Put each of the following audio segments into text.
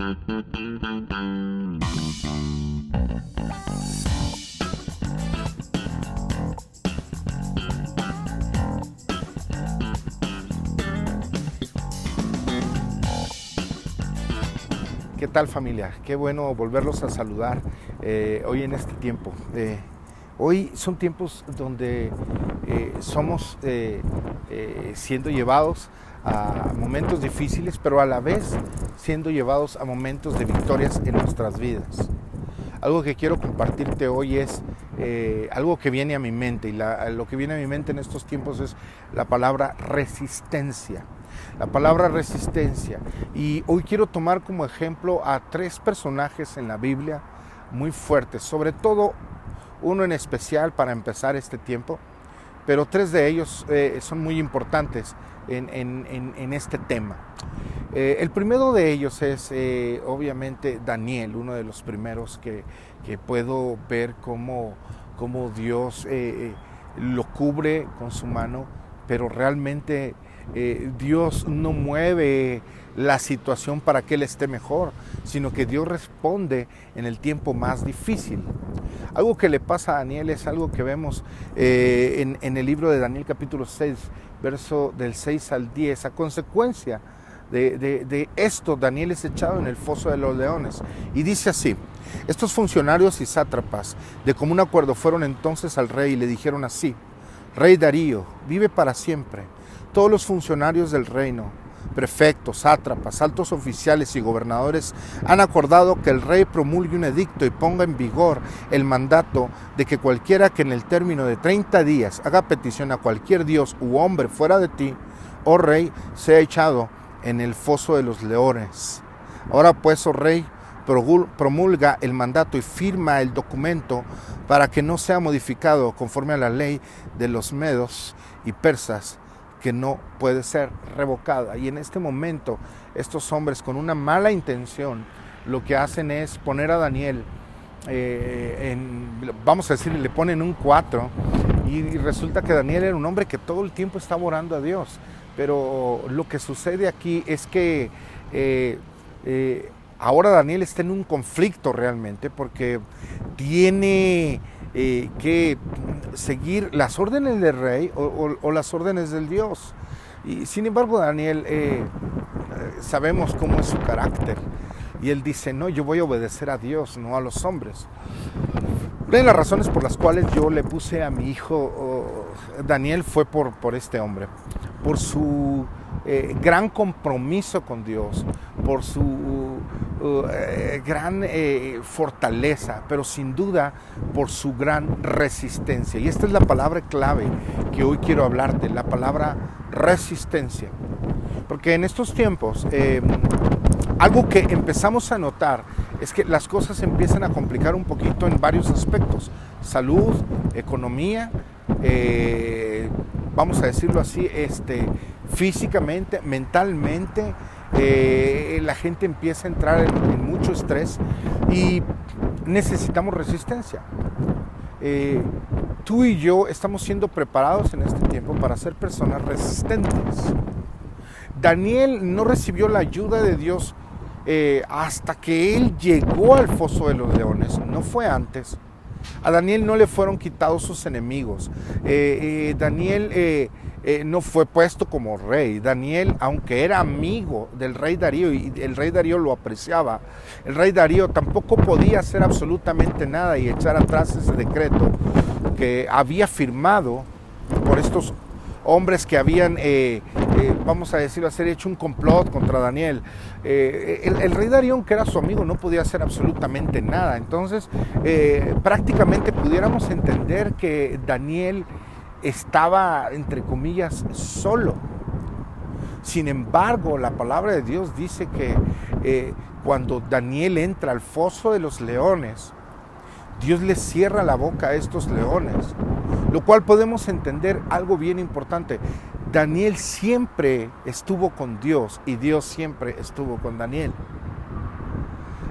¿Qué tal, familia? Qué bueno volverlos a saludar hoy en este tiempo. Hoy son tiempos donde somos siendo llevados a momentos difíciles, pero a la vez siendo llevados a momentos de victorias en nuestras vidas. Algo que quiero compartirte hoy es algo que viene a mi mente, y lo que viene a mi mente en estos tiempos es la palabra resistencia. La palabra resistencia. Y hoy quiero tomar como ejemplo a 3 personajes en la Biblia muy fuertes, sobre todo uno en especial para empezar este tiempo, pero 3 de ellos son muy importantes en este tema. El primero de ellos es obviamente Daniel, uno de los primeros que puedo ver cómo Dios lo cubre con su mano, pero realmente Dios no mueve la situación para que él esté mejor, sino que Dios responde en el tiempo más difícil. Algo que le pasa a Daniel es algo que vemos en el libro de Daniel capítulo 6, verso del 6 al 10. A consecuencia de esto, Daniel es echado en el foso de los leones. Y dice así: estos funcionarios y sátrapas de común acuerdo fueron entonces al rey y le dijeron así: Rey Darío, vive para siempre. Todos los funcionarios del reino, prefectos, sátrapas, altos oficiales y gobernadores han acordado que el rey promulgue un edicto y ponga en vigor el mandato de que cualquiera que en el término de 30 días haga petición a cualquier dios u hombre fuera de ti, oh rey, sea echado en el foso de los leones. Ahora pues, oh rey, promulga el mandato y firma el documento para que no sea modificado conforme a la ley de los medos y persas, que no puede ser revocada. Y en este momento estos hombres con una mala intención lo que hacen es poner a Daniel vamos a decir, le ponen un 4 y resulta que Daniel era un hombre que todo el tiempo estaba orando a Dios, pero lo que sucede aquí es que ahora Daniel está en un conflicto realmente, porque tiene que seguir las órdenes del rey o las órdenes del Dios. Y sin embargo Daniel sabemos cómo es su carácter, y él dice: no, yo voy a obedecer a Dios, no a los hombres. Una de las razones por las cuales yo le puse a mi hijo Daniel fue por este hombre, por su gran compromiso con Dios, por su gran fortaleza, pero sin duda por su gran resistencia. Y esta es la palabra clave que hoy quiero hablarte, la palabra resistencia. Porque en estos tiempos algo que empezamos a notar es que las cosas empiezan a complicar un poquito en varios aspectos: salud, economía, vamos a decirlo así, físicamente, mentalmente. La gente empieza a entrar en mucho estrés y necesitamos resistencia. Tú y yo estamos siendo preparados en este tiempo para ser personas resistentes. Daniel no recibió la ayuda de Dios hasta que él llegó al foso de los leones, no fue antes. A Daniel no le fueron quitados sus enemigos. Daniel no fue puesto como rey. Daniel, aunque era amigo del rey Darío y el rey Darío lo apreciaba, el rey Darío tampoco podía hacer absolutamente nada y echar atrás ese decreto que había firmado por estos hombres que habían, vamos a decirlo, hecho un complot contra Daniel. El rey Darío, que era su amigo, no podía hacer absolutamente nada. Entonces, prácticamente pudiéramos entender que Daniel estaba, entre comillas, solo. Sin embargo, la palabra de Dios dice que cuando Daniel entra al foso de los leones, Dios le cierra la boca a estos leones, lo cual podemos entender algo bien importante. Daniel siempre estuvo con Dios y Dios siempre estuvo con Daniel.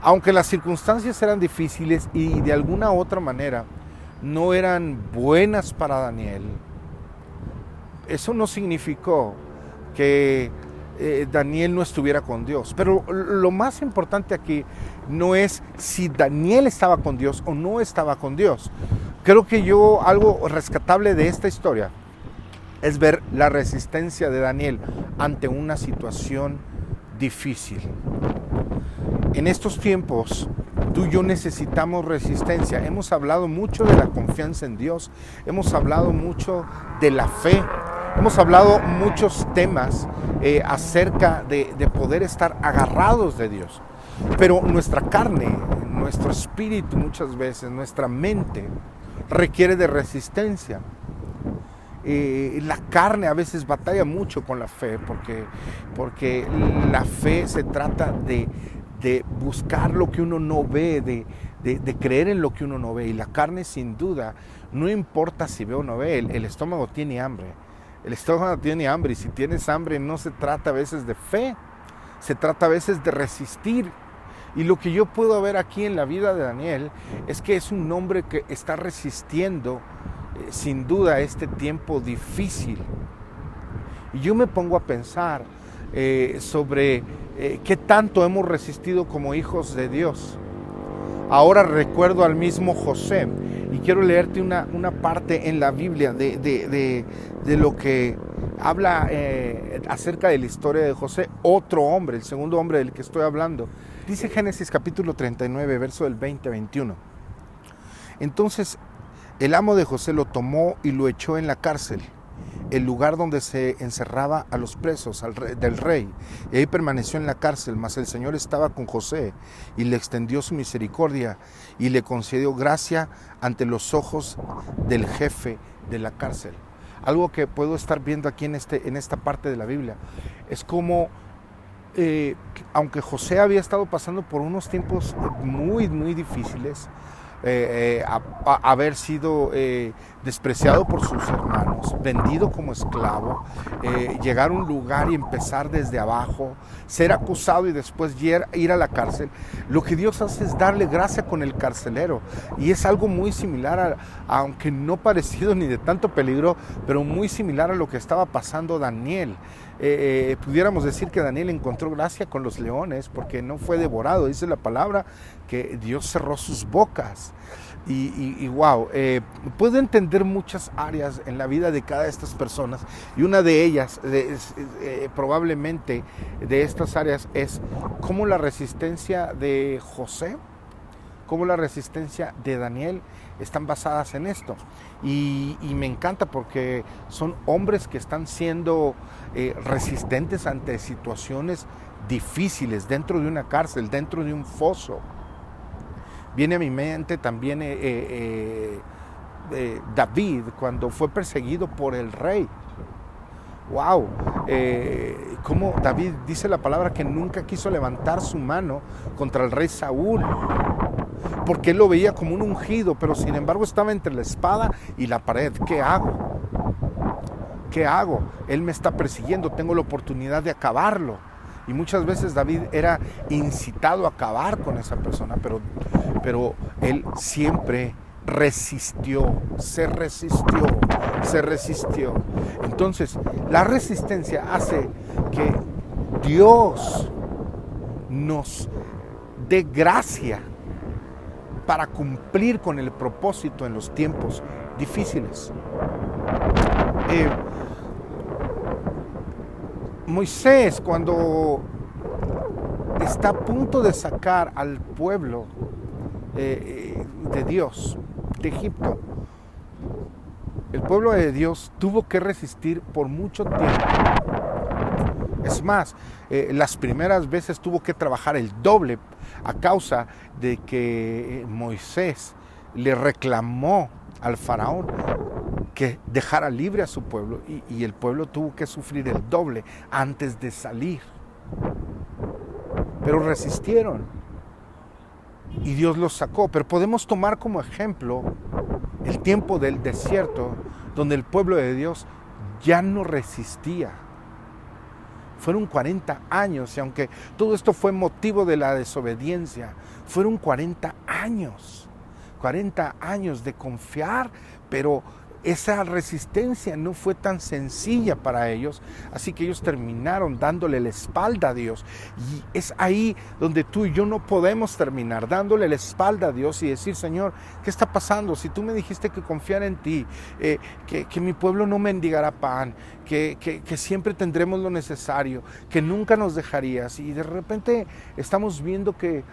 Aunque las circunstancias eran difíciles y de alguna u otra manera no eran buenas para Daniel, eso no significó que Daniel no estuviera con Dios. Pero lo más importante aquí no es si Daniel estaba con Dios o no estaba con Dios. Creo que algo rescatable de esta historia es ver la resistencia de Daniel ante una situación difícil. En estos tiempos, tú y yo necesitamos resistencia. Hemos hablado mucho de la confianza en Dios, hemos hablado mucho de la fe, hemos hablado muchos temas acerca de poder estar agarrados de Dios. Pero nuestra carne, nuestro espíritu muchas veces, nuestra mente requiere de resistencia. La carne a veces batalla mucho con la fe porque la fe se trata de buscar lo que uno no ve, de creer en lo que uno no ve. Y la carne, sin duda, no importa si ve o no ve, el estómago tiene hambre. El estómago tiene hambre, y si tienes hambre no se trata a veces de fe, se trata a veces de resistir. Y lo que yo puedo ver aquí en la vida de Daniel es que es un hombre que está resistiendo sin duda este tiempo difícil. Y yo me pongo a pensar sobre qué tanto hemos resistido como hijos de Dios. Ahora recuerdo al mismo José y quiero leerte una parte en la Biblia de lo que habla acerca de la historia de José, otro hombre, el segundo hombre del que estoy hablando. Dice Génesis capítulo 39, verso del 20 a 21. Entonces el amo de José lo tomó y lo echó en la cárcel, el lugar donde se encerraba a los presos del rey, y ahí permaneció en la cárcel. Mas el Señor estaba con José y le extendió su misericordia y le concedió gracia ante los ojos del jefe de la cárcel. Algo que puedo estar viendo aquí en esta parte de la Biblia es como aunque José había estado pasando por unos tiempos muy, muy difíciles, haber sido despreciado por sus hermanos, vendido como esclavo, llegar a un lugar y empezar desde abajo, ser acusado y después ir a la cárcel. Lo que Dios hace es darle gracia con el carcelero, y es algo muy similar aunque no parecido ni de tanto peligro, pero muy similar a lo que estaba pasando Daniel. Pudiéramos decir que Daniel encontró gracia con los leones porque no fue devorado. Dice la palabra que Dios cerró sus bocas. Y wow, puedo entender muchas áreas en la vida de cada de estas personas, y una de ellas, probablemente de estas áreas, es cómo la resistencia de José, cómo la resistencia de Daniel están basadas en esto. Y me encanta porque son hombres que están siendo resistentes ante situaciones difíciles, dentro de una cárcel, dentro de un foso. Viene a mi mente también David, cuando fue perseguido por el rey. Wow, como David, dice la palabra, que nunca quiso levantar su mano contra el rey Saúl, porque él lo veía como un ungido, pero sin embargo estaba entre la espada y la pared. ¿Qué hago? ¿Qué hago? Él me está persiguiendo, tengo la oportunidad de acabarlo. Y muchas veces David era incitado a acabar con esa persona, pero él siempre se resistió. Entonces, la resistencia hace que Dios nos dé gracia para cumplir con el propósito en los tiempos difíciles. Moisés, cuando está a punto de sacar al pueblo de Dios de Egipto, el pueblo de Dios tuvo que resistir por mucho tiempo. Es más, las primeras veces tuvo que trabajar el doble a causa de que Moisés le reclamó al faraón que dejara libre a su pueblo, y el pueblo tuvo que sufrir el doble antes de salir. Pero resistieron y Dios los sacó. Pero podemos tomar como ejemplo el tiempo del desierto, donde el pueblo de Dios ya no resistía. Fueron 40 años, y aunque todo esto fue motivo de la desobediencia, fueron 40 años de confiar, pero esa resistencia no fue tan sencilla para ellos, así que ellos terminaron dándole la espalda a Dios. Y es ahí donde tú y yo no podemos terminar, dándole la espalda a Dios y decir: Señor, ¿qué está pasando? Si tú me dijiste que confiara en ti, que mi pueblo no mendigará pan, que siempre tendremos lo necesario, que nunca nos dejarías, y de repente estamos viendo que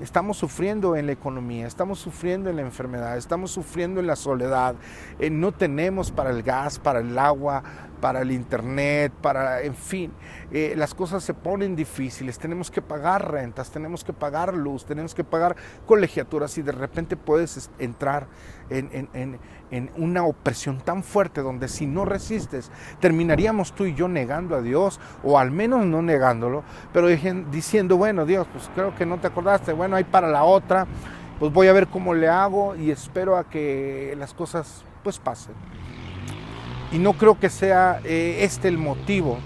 estamos sufriendo en la economía, estamos sufriendo en la enfermedad, estamos sufriendo en la soledad, no tenemos para el gas, para el agua, para el internet, en fin, las cosas se ponen difíciles, tenemos que pagar rentas, tenemos que pagar luz, tenemos que pagar colegiaturas, y de repente puedes entrar en una opresión tan fuerte donde si no resistes, terminaríamos tú y yo negando a Dios, o al menos no negándolo, pero diciendo: bueno, Dios, pues creo que no te acordaste, bueno, hay para la otra, pues voy a ver cómo le hago y espero a que las cosas pues pasen. Y no creo que sea este el motivo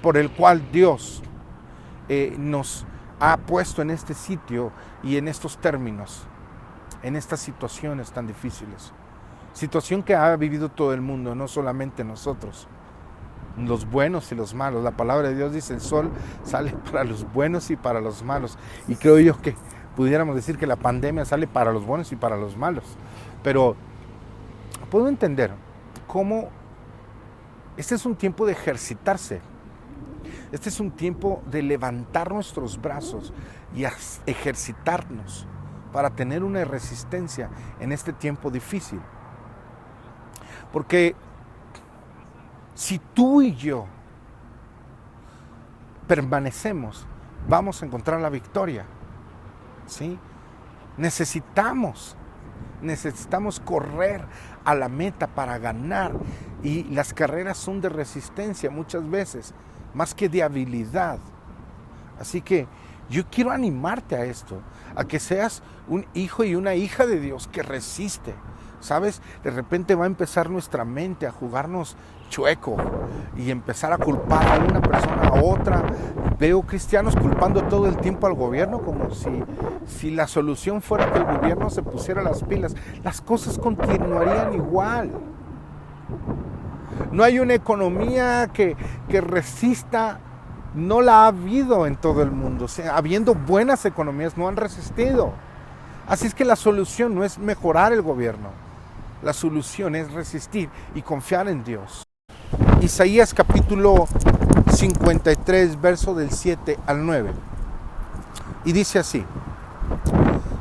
por el cual Dios nos ha puesto en este sitio y en estos términos, en estas situaciones tan difíciles. Situación que ha vivido todo el mundo, no solamente nosotros, los buenos y los malos. La palabra de Dios dice: el sol sale para los buenos y para los malos. Y creo yo que pudiéramos decir que la pandemia sale para los buenos y para los malos. Pero puedo entender cómo este es un tiempo de ejercitarse. Este es un tiempo de levantar nuestros brazos y ejercitarnos para tener una resistencia en este tiempo difícil. Porque si tú y yo permanecemos, vamos a encontrar la victoria, ¿sí? Necesitamos correr a la meta para ganar, y las carreras son de resistencia muchas veces, más que de habilidad. Así que yo quiero animarte a esto, a que seas un hijo y una hija de Dios que resiste. ¿Sabes? De repente va a empezar nuestra mente a jugarnos chueco y empezar a culpar a una persona a otra. Veo cristianos culpando todo el tiempo al gobierno, como si la solución fuera que el gobierno se pusiera las pilas. Las cosas continuarían igual. No hay una economía que resista. No la ha habido en todo el mundo. O sea, habiendo buenas economías, no han resistido. Así es que la solución no es mejorar el gobierno. La solución es resistir y confiar en Dios. Isaías capítulo 53, verso del 7 al 9. Y dice así: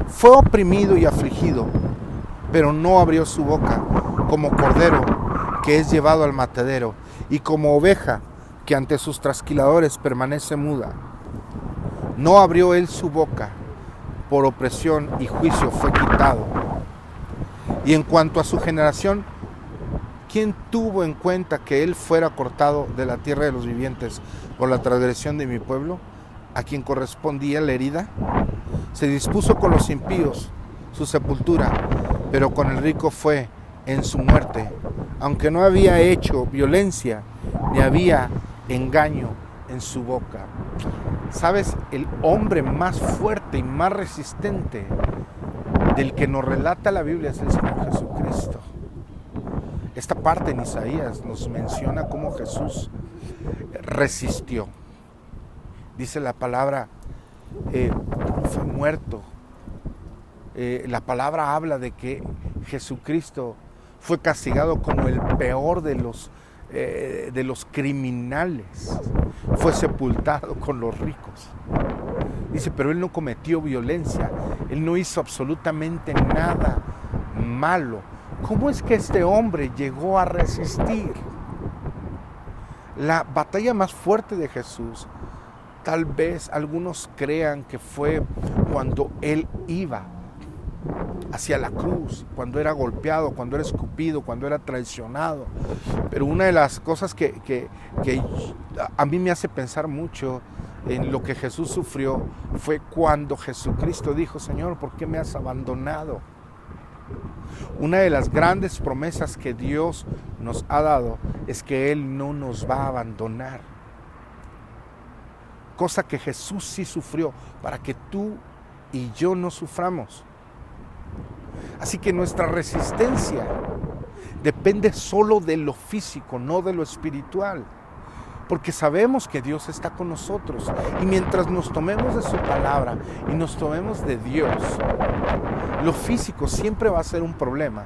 fue oprimido y afligido, pero no abrió su boca, como cordero que es llevado al matadero, y como oveja que ante sus trasquiladores permanece muda. No abrió él su boca, por opresión y juicio fue quitado. Y en cuanto a su generación, ¿quién tuvo en cuenta que él fuera cortado de la tierra de los vivientes por la transgresión de mi pueblo, a quien correspondía la herida? Se dispuso con los impíos su sepultura, pero con el rico fue en su muerte, aunque no había hecho violencia, ni había engaño en su boca. ¿Sabes? El hombre más fuerte y más resistente del que nos relata la Biblia es el Señor Jesucristo. Esta parte en Isaías nos menciona cómo Jesús resistió. Dice la palabra, fue muerto. La palabra habla de que Jesucristo fue castigado como el peor de los criminales. Fue sepultado con los ricos. Dice, pero él no cometió violencia, él no hizo absolutamente nada malo. ¿Cómo es que este hombre llegó a resistir? La batalla más fuerte de Jesús, tal vez algunos crean que fue cuando él iba hacia la cruz, cuando era golpeado, cuando era escupido, cuando era traicionado. Pero una de las cosas que a mí me hace pensar mucho en lo que Jesús sufrió fue cuando Jesucristo dijo, Señor, ¿por qué me has abandonado? Una de las grandes promesas que Dios nos ha dado es que Él no nos va a abandonar. Cosa que Jesús sí sufrió para que tú y yo no suframos. Así que nuestra resistencia depende solo de lo físico, no de lo espiritual. Porque sabemos que Dios está con nosotros. Y mientras nos tomemos de su palabra y nos tomemos de Dios, lo físico siempre va a ser un problema.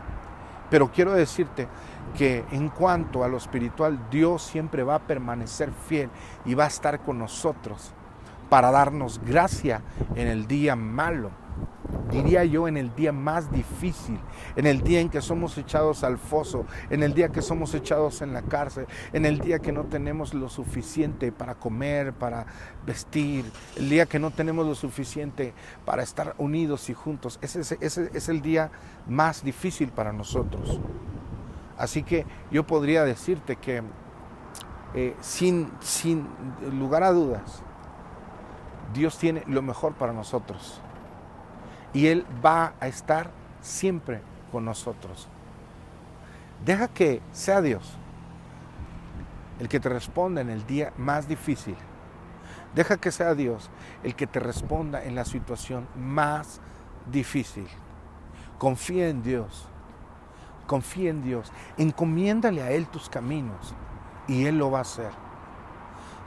Pero quiero decirte que en cuanto a lo espiritual, Dios siempre va a permanecer fiel y va a estar con nosotros para darnos gracia en el día malo. Diría yo, en el día más difícil, en el día en que somos echados al foso, en el día que somos echados en la cárcel, en el día que no tenemos lo suficiente para comer, para vestir, el día que no tenemos lo suficiente para estar unidos y juntos. Ese es el día más difícil para nosotros. Así que yo podría decirte que sin lugar a dudas, Dios tiene lo mejor para nosotros. Y Él va a estar siempre con nosotros. Deja que sea Dios el que te responda en el día más difícil. Deja que sea Dios el que te responda en la situación más difícil. Confía en Dios. Confía en Dios. Encomiéndale a Él tus caminos y Él lo va a hacer.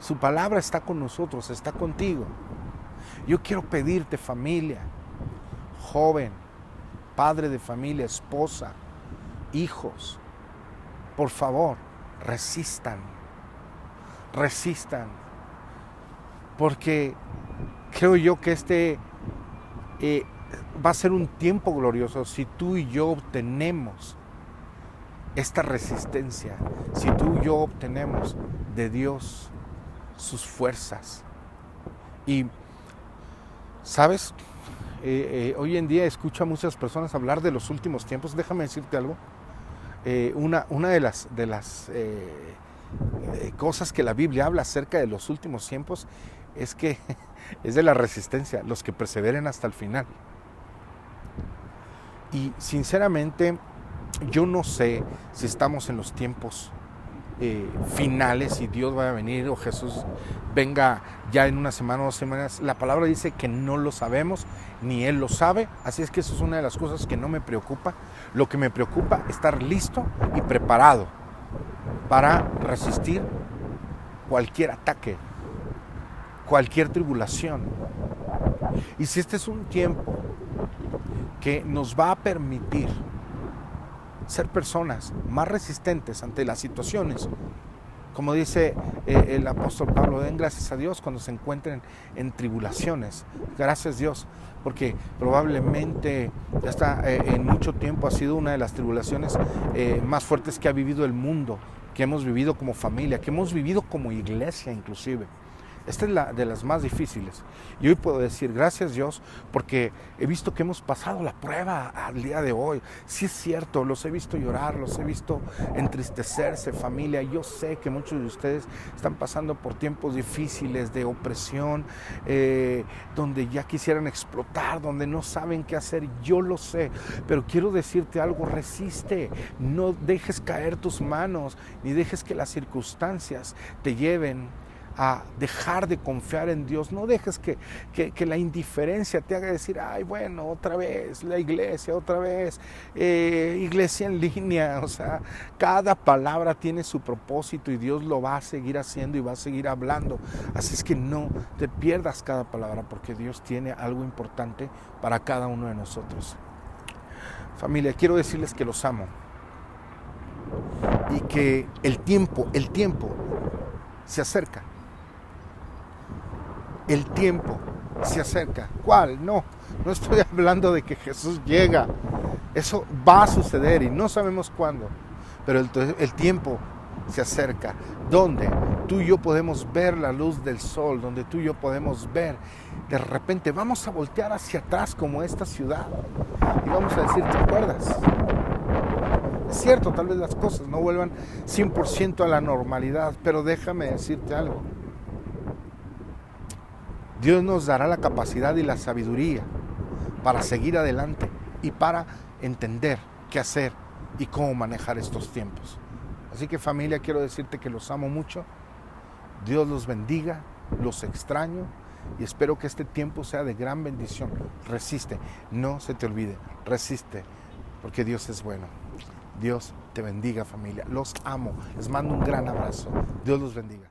Su palabra está con nosotros, está contigo. Yo quiero pedirte, familia, joven, padre de familia, esposa, hijos, por favor, resistan, porque creo yo que va a ser un tiempo glorioso si tú y yo obtenemos esta resistencia, si tú y yo obtenemos de Dios sus fuerzas. Y, ¿sabes? Hoy en día escucho a muchas personas hablar de los últimos tiempos. Déjame decirte algo. Una de las cosas que la Biblia habla acerca de los últimos tiempos es que es de la resistencia, los que perseveren hasta el final. Y sinceramente, yo no sé si estamos en los tiempos finales y Dios va a venir o Jesús venga ya en una semana o 2 semanas. La palabra dice que no lo sabemos, ni Él lo sabe, así es que eso es una de las cosas que no me preocupa. Lo que me preocupa es estar listo y preparado para resistir cualquier ataque, cualquier tribulación. Y si este es un tiempo que nos va a permitir ser personas más resistentes ante las situaciones, como dice el apóstol Pablo, den gracias a Dios cuando se encuentren en tribulaciones. Gracias Dios, porque probablemente en mucho tiempo ha sido una de las tribulaciones más fuertes que ha vivido el mundo, que hemos vivido como familia, que hemos vivido como iglesia inclusive. Esta es de las más difíciles. Y hoy puedo decir gracias Dios porque he visto que hemos pasado la prueba al día de hoy. Sí es cierto, los he visto llorar, los he visto entristecerse, familia. Yo sé que muchos de ustedes están pasando por tiempos difíciles de opresión, donde ya quisieran explotar, donde no saben qué hacer. Yo lo sé, pero quiero decirte algo, resiste. No dejes caer tus manos, ni dejes que las circunstancias te lleven a dejar de confiar en Dios. No dejes que la indiferencia te haga decir, ay, bueno, otra vez la iglesia, otra vez iglesia en línea. O sea, cada palabra tiene su propósito y Dios lo va a seguir haciendo y va a seguir hablando. Así es que no te pierdas cada palabra, porque Dios tiene algo importante para cada uno de nosotros. Familia, quiero decirles que los amo y que el tiempo se acerca. El tiempo se acerca. ¿Cuál? No estoy hablando de que Jesús llega. Eso va a suceder y no sabemos cuándo. Pero el tiempo se acerca. Donde tú y yo podemos ver la luz del sol, donde tú y yo podemos ver. De repente vamos a voltear hacia atrás como esta ciudad y vamos a decir, ¿te acuerdas? Es cierto, tal vez las cosas no vuelvan 100% a la normalidad, pero déjame decirte algo. Dios nos dará la capacidad y la sabiduría para seguir adelante y para entender qué hacer y cómo manejar estos tiempos. Así que familia, quiero decirte que los amo mucho. Dios los bendiga, los extraño y espero que este tiempo sea de gran bendición. Resiste, no se te olvide, resiste, porque Dios es bueno. Dios te bendiga, familia. Los amo. Les mando un gran abrazo. Dios los bendiga.